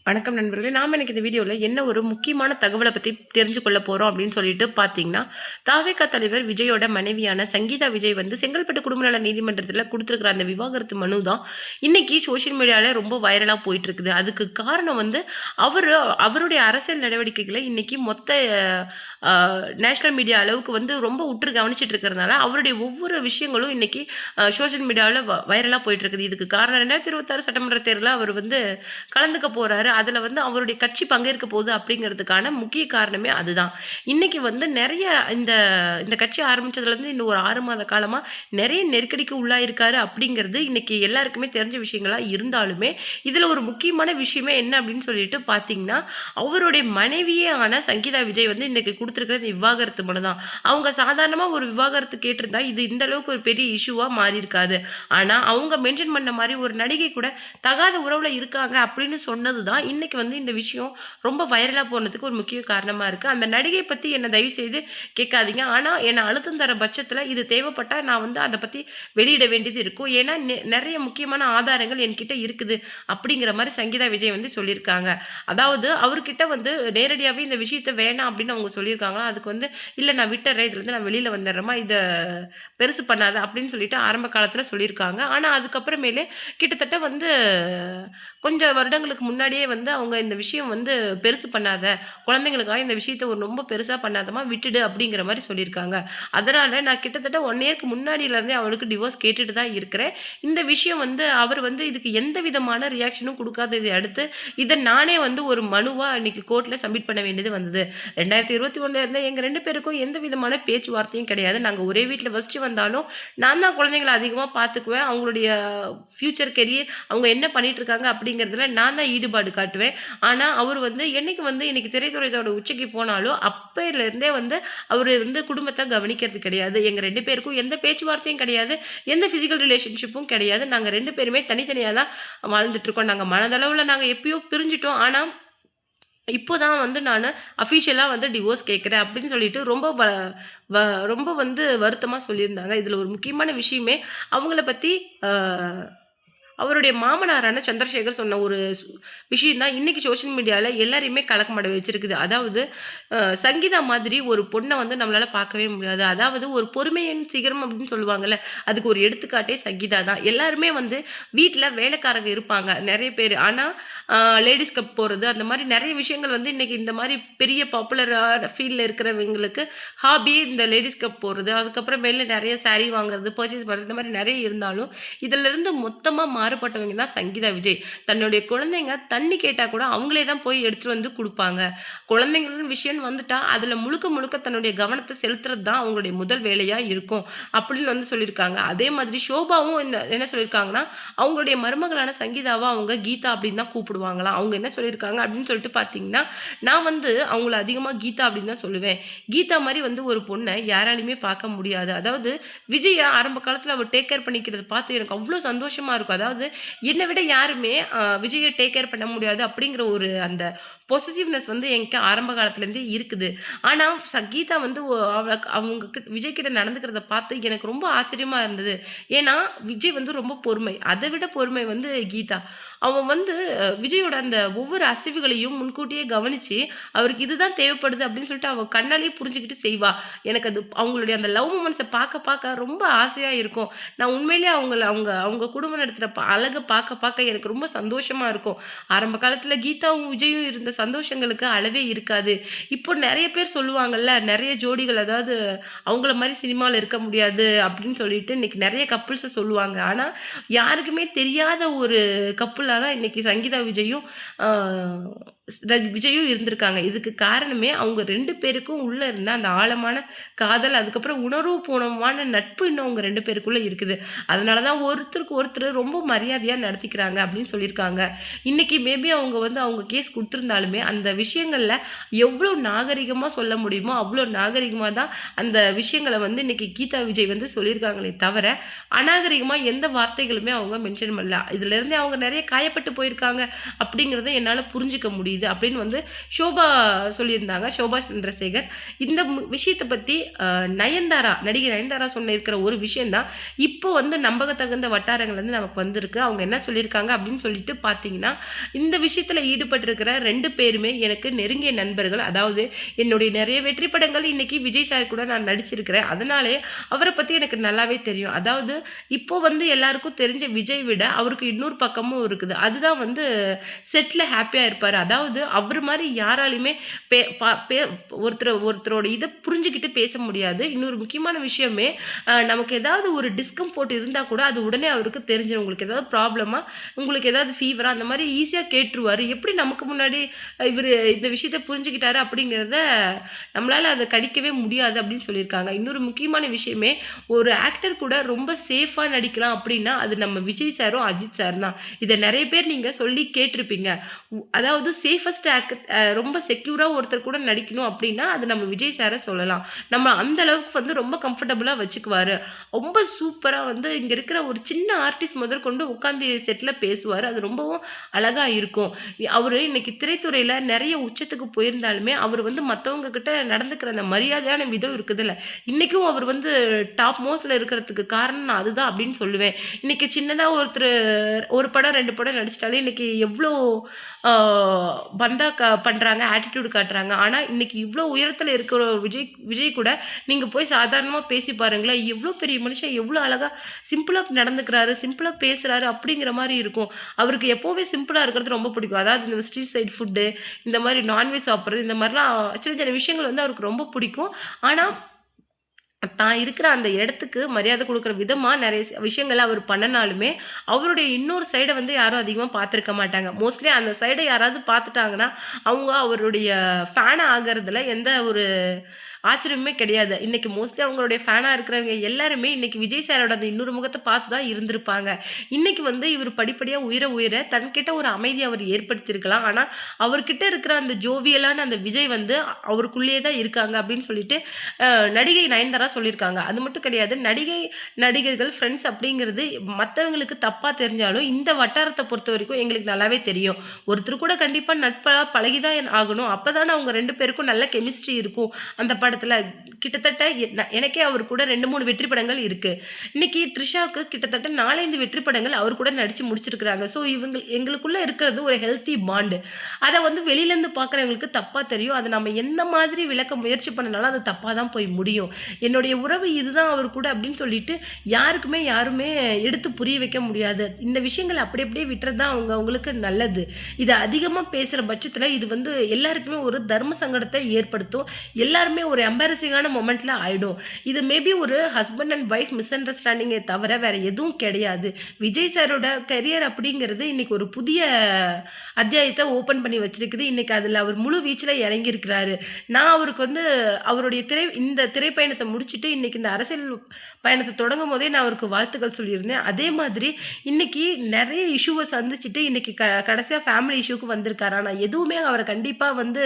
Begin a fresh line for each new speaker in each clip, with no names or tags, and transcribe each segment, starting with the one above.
வணக்கம் நண்பர்களே. நாம இன்னைக்கு இந்த வீடியோல என்ன ஒரு முக்கியமான தகவலை பத்தி தெரிஞ்சு கொள்ள போறோம் அப்படின்னு சொல்லிட்டு பார்த்தீங்கன்னா, தாவேகா தலைவர் விஜயோட மனைவியான சங்கீதா விஜய் வந்து செங்கல்பட்டு குடும்ப நல நீதிமன்றத்தில குடுத்திருக்கிற அந்த விவாகரத்து மனு தான் இன்னைக்கு சோசியல் மீடியால ரொம்ப வைரலா போயிட்டு இருக்குது. அதுக்கு காரணம் வந்து அவரு அவருடைய அரசியல் நடவடிக்கைகளை இன்னைக்கு மொத்த அ நேஷனல் மீடியா அளவுக்கு வந்து ரொம்ப உற்று கவனிச்சுட்டு இருக்கிறதுனால, அவருடைய ஒவ்வொரு விஷயங்களும் இன்னைக்கு சோசியல் மீடியால வைரலா போயிட்டு இருக்குது. இதுக்கு காரணம் 2026 சட்டமன்ற தேர்தல்ல அவர் வந்து கலந்துக்க போறாரு. அதுல வந்து அவருடைய கட்சி பங்கேற்க போகுது அப்படிங்கிறதுக்கான முக்கிய காரணமே அதுதான். இன்னைக்கு வந்து நெறைய இந்த இந்த கட்சி ஆரம்பிச்சதுலேருந்து இன்னும் ஒரு 6 மாத காலமா நெறைய நெருக்கடிக்கு உள்ளாயிருக்காரு அப்படிங்கிறது இன்னைக்கு எல்லாருக்குமே தெரிஞ்ச விஷயங்களா இருந்தாலுமே, இதுல ஒரு முக்கியமான விஷயமே என்ன அப்படின்னு சொல்லிட்டு பார்த்தீங்கன்னா, அவருடைய மனைவியே ஆன சங்கீதா விஜய் வந்து இன்னைக்கு குடுத்திருக்கிற இந்த விவாகரத்து மனு தான். அவங்க சாதாரணமா ஒரு விவாகரத்து கேட்டிருந்தா, இது இந்த அளவுக்கு ஒரு பெரிய இஷ்யூவா மாறியிருக்காது. ஆனா, அவங்க மென்ஷன் பண்ண மாரி ஒரு நடிகை கூட தகாத உறவுல இருக்காங்க அப்படின்னு சொன்னது தான் இன்னைக்கு வந்து இந்த விஷயம் ரொம்ப வைரலா போனதுக்கு ஒரு முக்கிய காரணமா இருக்கு. அந்த நடிகை பத்தி என்ன தயவு செய்து கேட்காதீங்க. ஆனா என்ன அழுத்தம் தர பட்சத்துல இது தேவைப்பட்டா நான் வந்து அத பத்தி வெளியிட வேண்டியது இருக்கும். ஏன்னா நெறைய முக்கியமான ஆதாரங்கள் என்கிட்ட இருக்குது. அப்படிங்கிற மாரி சங்கீதா விஜய் வந்து சொல்லியிருக்காங்க. அதாவது அவர்கிட்ட வந்து நேரடியாவே இந்த விஷயத்த வேணாம் அப்படின்னு அவங்க சொல்லியிருக்காங்க. அதுக்கு வந்து இல்ல நான் விட்டுர்றேன். இதுலருந்து நான் வெளியில வந்துடுறேம்மா. இத பெருசு பண்ணாத அப்படின்னு சொல்லிட்டு ஆரம்ப காலத்துல சொல்லியிருக்காங்க. ஆனா அதுக்கப்புறமேலே கிட்டத்தட்ட வந்து கொஞ்சம் வருடங்களுக்கு முன்னாடியே வந்து அவங்க இந்த விஷயம் வந்து பெருசு பண்ணாத, குழந்தைங்களுக்காக இந்த விஷயத்த ஒரு ரொம்ப பெருசா பண்ணாதம்மா விட்டுடு அப்படிங்கிற மாரி சொல்லியிருக்காங்க. அதனால நான் கிட்டத்தட்ட 1 இயர்க்கு முன்னாடிலருந்தே அவளுக்கு டிவோர்ஸ் கேட்டுட்டு தான் இருக்கிறேன். இந்த விஷயம் வந்து அவர் வந்து இதுக்கு எந்த விதமான ரியாக்ஷனும் குடுக்காததை அடுத்து, இத நானே வந்து ஒரு மனுவா அன்னைக்கு கோர்ட்ல சப்மிட் பண்ண வேண்டியது வந்தது. 2021ல இருந்த எங்க 2 பேருக்கும் எந்த விதமான பேச்சுவார்த்தையும் கிடையாது. நாங்க ஒரே வீட்ல வசிச்சு வந்தாலும், நான் தான் குழந்தைங்கள அதிகமா பார்த்துக்குவேன். அவங்களுடைய ஃப்யூச்சர் கெரியர் அவங்க என்ன பண்ணிட்டு இருக்காங்க அப்படிங்கிறதுல நான் தான் ஈடுபாடு காட்டுவேன். ஆனா, அவரு வந்து என்னைக்கு வந்து இன்னைக்கு திரைத்துறையோட உச்சிக்கு போனாலோ, அப்பையிலருந்தே வந்து அவரு வந்து குடும்பத்த கவனிக்கிறது கிடையாது. எங்க 2 பேருக்கும் எந்த பேச்சுவார்த்தையும் கிடையாது. எந்த பிசிக்கல் ரிலேஷன்ஷிப்பும் கிடையாது. நாங்க 2 பேருமே தனித்தனியா தான் வாழ்ந்துட்டு இருக்கோம். நாங்க மனதளவுல நாங்க எப்பயோ பிரிஞ்சுட்டோம். ஆனா, இப்போ தான் வந்து நானு அஃபிஷியலா வந்து டிவோர்ஸ் கேட்கிறேன் அப்படின்னு சொல்லிட்டு ரொம்ப வ ரொம்ப வந்து வருத்தமா சொல்லியிருந்தாங்க. இதுல ஒரு முக்கியமான விஷயமே அவங்கள பத்தி அ அவருடைய மாமனாரான சந்திரசேகர் சொன்ன ஒரு விஷயம் தான் இன்னைக்கு சோசியல் மீடியால எல்லாரையுமே கலக்கமட வச்சிருக்குது. அதாவது சங்கீதா மாதிரி ஒரு பொண்ண வந்து நம்மளால பார்க்கவே முடியாது. அதாவது ஒரு பொறுமையின் சிகரம் அப்படின்னு சொல்லுவாங்கல்ல, அதுக்கு ஒரு எடுத்துக்காட்டே சங்கீதா தான். எல்லாருமே வந்து வீட்ல வேலைக்காரங்க இருப்பாங்க நெறைய பேரு. ஆனா லேடீஸ் கப் போறது அந்த மாரி நெறைய விஷயங்கள் வந்து இன்னைக்கு இந்த மாரி பெரிய பாப்புலரான ஃபீல்ட்ல இருக்கிறவங்களுக்கு ஹாபியே இந்த லேடீஸ் கப் போறது. அதுக்கப்புறமேலு நெறைய சாரி வாங்குறது, பர்ச்சேஸ் பண்றது இந்த மாரி நெறைய இருந்தாலும், இதிலிருந்து மொத்தமா மாறுபட்டவங்க தான் சங்கீதா விஜய். தன்னுடைய குழந்தைங்க தண்ணி கேட்டா கூட அவங்களே தான் போய் எடுத்துட்டு வந்து குடுப்பாங்க. குழந்தைங்கள்னு விஷயம்னு வந்துட்டா, அதுல முழுக்க முழுக்க தன்னுடைய கவனத்த செலுத்துறது தான் அவங்களுடைய முதல் வேலையா இருக்கும். அப்படின்னு வந்து சொல்லியிருக்காங்க. அதே மாதிரி ஷோபாவும் என்ன சொல்லியிருக்காங்கன்னா, அவங்களுடைய மருமகளான சங்கீதாவ அவங்க கீதா அப்படின்னு தான் கூப்பிடுவாங்களாம். அவங்க என்ன சொல்லியிருக்காங்க அப்படின்னு சொல்லிட்டு பார்த்தீங்கன்னா, நான் வந்து அவங்கள அதிகமா கீதா அப்படின்னு தான் சொல்லுவேன். கீதா மாரி வந்து ஒரு பொண்ண யாராலயுமே பார்க்க முடியாது. அதாவது விஜய ஆரம்ப காலத்துல அவர் டேக் கேர் பண்ணிக்கிறத பார்த்து எனக்கு அவ்ளோ சந்தோஷமா இருக்கும். அதாவது என்ன விட யாருமே விஜய டேக் கேர் பண்ண முடியாது அப்படிங்கிற ஒரு அந்த பொசசிவ்னஸ் வந்து என்கிட்ட ஆரம்ப காலத்துலேருந்தே இருக்குது. ஆனா கீதா வந்து அவங்க விஜய் கிட்ட நடந்துக்கிறத பார்த்து எனக்கு ரொம்ப ஆச்சரியமா இருந்தது. ஏன்னா விஜய் வந்து ரொம்ப பொறுமை. அத விட பொறுமை வந்து கீதா. அவன் வந்து விஜயோட அந்த ஒவ்வொரு அசைவுகளையும் முன்கூட்டியே கவனிச்சு, அவருக்கு இதுதான் தேவைப்படுது அப்படின்னு சொல்லிட்டு அவ கண்ணாலேயே புரிஞ்சுகிட்டு செய்வா. எனக்கு அது அவங்களுடைய அந்த லவ் மொமெண்ட்ஸ பார்க்க பார்க்க ரொம்ப ஆசையா இருக்கும். நான் உண்மையிலேயே அவங்க அவங்க குடும்பம் நடத்துற அழக பார்க்க பார்க்க எனக்கு ரொம்ப சந்தோஷமா இருக்கும். ஆரம்ப காலத்துல கீதாவும், விஜயும் இருந்த சந்தோஷங்களுக்கு அளவே இருக்காது. இப்போ நெறைய பேர் சொல்லுவாங்கல்ல, நெறைய ஜோடிகள் அதாவது அவங்கள மாரி சினிமால இருக்க முடியாது அப்படின்னு சொல்லிட்டு இன்னைக்கு நெறைய கப்பிள்ஸ சொல்லுவாங்க. ஆனா, யாருக்குமே தெரியாத ஒரு கப்புலா தான் இன்னைக்கு சங்கீதா விஜயும், ஆ விஜயும் இருந்திருக்காங்க. இதுக்கு காரணமே அவங்க 2 பேருக்கும் உள்ள இருந்த அந்த ஆழமான காதல், அதுக்கப்புறம் உணர்வுபூர்வமான நட்பு இன்னும் அவங்க 2 பேருக்குள்ள இருக்குது. அதனால தான் ஒருத்தருக்கு ஒருத்தர் ரொம்ப மரியாதையா நடத்திக்கிறாங்க அப்படின்னு சொல்லியிருக்காங்க. இன்னைக்கு மேபி அவங்க வந்து அவங்க கேஸ் குடுத்திருந்தாலுமே, அந்த விஷயங்கள்ல எவ்ளோ நாகரிகமா சொல்ல முடியுமோ, அவ்ளோ நாகரிகமா தான் அந்த விஷயங்கள வந்து இன்னைக்கு கீதா விஜய் வந்து சொல்லியிருக்காங்களே தவிர, அநாகரிகமா எந்த வார்த்தைகளுமே அவங்க மென்ஷன் பண்ணல. இதுலருந்தே அவங்க நெறைய காயப்பட்டு போயிருக்காங்க அப்படிங்கிறத என்னால புரிஞ்சுக்க முடியுது அப்படின்னு வந்து ஷோபா சொல்லியிருந்தாங்க. ஷோபா சந்திரசேகர். இந்த விஷயத்த பத்தி நடிகை நயன்தாரா இருக்கிற ஒரு விஷயம் தான் இப்போ வந்து நம்பகத்தகுந்த வட்டாரங்கள் வந்து நமக்கு வந்திருக்கு. அவங்க என்ன சொல்லியிருக்காங்க அப்படின்னு சொல்லிட்டு பார்த்தீங்கன்னா, இந்த விஷயத்துல ஈடுபட்டிருக்கிற 2 பேருமே எனக்கு நெருங்கிய நண்பர்கள். அதாவது என்னுடைய நிறைய வெற்றி படங்கள் இன்னைக்கு விஜய் சார் கூட நான் நடிச்சிருக்கிறேன். அதனாலே அவர பத்தி எனக்கு நல்லாவே தெரியும். அதாவது இப்போ வந்து எல்லாருக்கும் தெரிஞ்ச விஜய் விட அவருக்கு இன்னொரு பக்கமும் இருக்குது. அதுதான் வந்து செட்ல ஹேப்பியா இருப்பாரு. அதாவது அவரு மாரி யாராலயுமே பே ப பே ஒருத்தரோட இத புரிஞ்சுகிட்டு பேச முடியாது. இன்னொரு முக்கியமான விஷயமே, நமக்கு ஏதாவது ஒரு டிஸ்கம்ஃபோர்ட் இருந்தா கூட அது உடனே அவருக்கு தெரிஞ்சிரும். உங்களுக்கு ஏதாவது ப்ராப்ளமா, உங்களுக்கு ஏதாவது ஃபீவரா அந்த மாரி ஈஸியா கேட்டுருவாரு. எப்படி நமக்கு முன்னாடி இவரு இந்த விஷயத்த புரிஞ்சுக்கிட்டாரு அப்படிங்கிறத நம்மளால அத கணிக்கவே முடியாது அப்படின்னு சொல்லியிருக்காங்க. இன்னொரு முக்கியமான விஷயமே, ஒரு ஆக்டர் கூட ரொம்ப சேஃபா நடிக்கலாம் அப்படின்னா, அது நம்ம விஜய் சாரும், அஜித் சாரும் தான். இத நெறைய பேர் நீங்க சொல்லி கேட்டிருப்பீங்க. அதாவது சேஃபஸ்ட் ரொம்ப செக்யூரா ஒருத்தர் கூட நடிக்கணும் அப்படின்னா, அது நம்ம விஜய் சார சொல்லலாம். நம்ம அந்த அளவுக்கு வந்து ரொம்ப கம்ஃபர்டபுளா வச்சுக்குவாரு. ரொம்ப சூப்பரா வந்து இங்க இருக்கிற ஒரு சின்ன ஆர்டிஸ்ட் முதற்கொண்டு உட்கார்ந்து செட்ல பேசுவாரு. அது ரொம்பவும் அழகா இருக்கும். அவரு இன்னைக்கு திரைத்துறையில நெறைய உச்சத்துக்கு போயிருந்தாலுமே, அவரு வந்து மத்தவங்க கிட்ட நடந்துக்கிற அந்த மரியாதையான விதம் இருக்குதுல்ல, இன்னைக்கும் அவர் வந்து டாப் மோஸ்ட்ல இருக்கிறதுக்கு காரணம் நான் அதுதான் அப்படின்னு சொல்லுவேன். இன்னைக்கு சின்னதா ஒருத்தரு 1 படம், 2 படம் நடிச்சுட்டாலே இன்னைக்கு எவ்ளோ ஆ பந்தா பண்றாங்க, ஆட்டிட்யூட் காட்டுறாங்க. ஆனா, இன்னைக்கு இவ்ளோ உயரத்துல இருக்கிற விஜய் கூட நீங்க போய் சாதாரணமா பேசி பாருங்களேன். எவ்ளோ பெரிய மனுஷன், எவ்ளோ அழகா சிம்பிளா நடந்துக்கிறாரு, சிம்பிளா பேசுறாரு அப்படிங்கிற மாரி இருக்கும். அவருக்கு எப்பவுமே சிம்பிளா இருக்கிறது ரொம்ப பிடிக்கும். அதாவது இந்த ஸ்ட்ரீட் சைட் ஃபுட்டு, இந்த மாரி நான்வெஜ் சாப்பிடுறது, இந்த மாரிலாம் சின்ன சின்ன விஷயங்கள் வந்து அவருக்கு ரொம்ப பிடிக்கும். ஆனா தான் இருக்கிற அந்த இடத்துக்கு மரியாதை குடுக்குற விதமா நெறைய விஷயங்கள அவர் பண்ணுனாலுமே, அவருடைய இன்னொரு சைட வந்து யாரும் அதிகமா பார்த்திருக்க மாட்டாங்க. மோஸ்ட்லி அந்த சைட யாராவது பார்த்துட்டாங்கன்னா, அவங்க அவருடைய ஃபேன் ஆகுறதுல எந்த ஒரு ஆச்சரியமுமே கிடையாது. இன்னைக்கு மோஸ்ட்லி அவங்களுடைய ஃபேனா இருக்கிறவங்க எல்லாருமே இன்னைக்கு விஜய் சாரோட அந்த இன்னொரு முகத்த பார்த்து தான் இருந்திருப்பாங்க. இன்னைக்கு வந்து இவரு படிப்படியா உயர உயர தன்கிட்ட ஒரு அமைதிய அவர் ஏற்படுத்தியிருக்கலாம். ஆனா, அவர்கிட்ட இருக்கிற அந்த ஜோவியலான அந்த விஜய் வந்து அவருக்குள்ளேயே தான் இருக்காங்க அப்படின்னு சொல்லிட்டு நடிகை நயன்தாரா சொல்லியிருக்காங்க. அது மட்டும் கிடையாது. நடிகர்கள், ஃப்ரெண்ட்ஸ் அப்படிங்கிறது மத்தவங்களுக்கு தப்பா தெரிஞ்சாலும், இந்த வட்டாரத்த பொறுத்தவரைக்கும் எங்களுக்கு நல்லாவே தெரியும். ஒருத்தர் கூட கண்டிப்பா நட்பா பழகி தான் ஆகணும். அப்பதானே அவங்க 2 பேருக்கும் நல்ல கெமிஸ்ட்ரி இருக்கும். அந்த படத்துல கிட்டத்தட்ட எனக்கே அவர் கூட 2, 3 வெற்றி படங்கள் இருக்கு. இன்னைக்கு த்ரிஷாவுக்கு கிட்டத்தட்ட 4, 5 வெற்றி படங்கள் அவர் கூட நடிச்சு முடிச்சிருக்கிறாங்க. ஸோ எங்களுக்குள்ள இருக்கிறது ஒரு ஹெல்த்தி பாண்ட். அத வந்து வெளியிலேருந்து பார்க்குறவங்களுக்கு தப்பா தெரியும். அத நம்ம எந்த மாதிரி விளக்க முயற்சி பண்ணனாலும் அது தப்பா தான் போய் முடியும். என்னுடைய உறவு இதுதான் அவர் கூட அப்படின்னு சொல்லிட்டு யாருமே எடுத்து புரிய வைக்க முடியாது. இந்த விஷயங்கள அப்படி அப்படியே விட்டுறது தான் அவங்களுக்கு நல்லது. இத அதிகமா பேசுற பட்சத்துல இது வந்து எல்லாருக்குமே ஒரு தர்ம சங்கடத்த ஏற்படுத்தும். எல்லாருமே ஒரு எம்பாரசிங்கான மொமெண்ட்ல ஆயிடும். இது மேபி ஒரு ஹஸ்பண்ட் அண்ட் வைஃப் மிஸ் அண்டர்ஸ்டாண்டிங்கே தவிர வேற எதுவும் கிடையாது. விஜய் சாரோட கரியர் அப்படிங்கிறது இன்னைக்கு ஒரு புதிய அத்தியாயத்த ஓப்பன் பண்ணி வச்சிருக்குது. இன்னைக்கு அதுல அவர் முழு வீச்சுல இறங்கியிருக்கிறாரு. நான் அவருக்கு வந்து அவருடைய இந்த திரைப்பயணத்த முடிச்சுட்டு இன்னைக்கு இந்த அரசியல் பயணத்த தொடங்கும்போதே நான் அவருக்கு வாழ்த்துக்கள் சொல்லியிருந்தேன். அதே மாதிரி இன்னைக்கு நெறைய இஷ்யூவ சந்திச்சுட்டு இன்னைக்கு கடைசியா ஃபேமிலி இஷ்யூக்கு வந்திருக்காரு. ஆனா எதுவுமே அவர கண்டிப்பா வந்து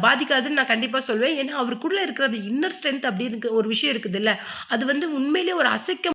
பாதிக்காதுன்னு நான் கண்டிப்பா சொல்வேன். ஏன்னா, அவருக்குள்ள இருக்கிற அந்த இன்னர் ஸ்ட்ரென்த் அப்படின்னு ஒரு விஷயம் இருக்குதுல்ல, அது வந்து உண்மையிலேயே ஒரு அசைக்க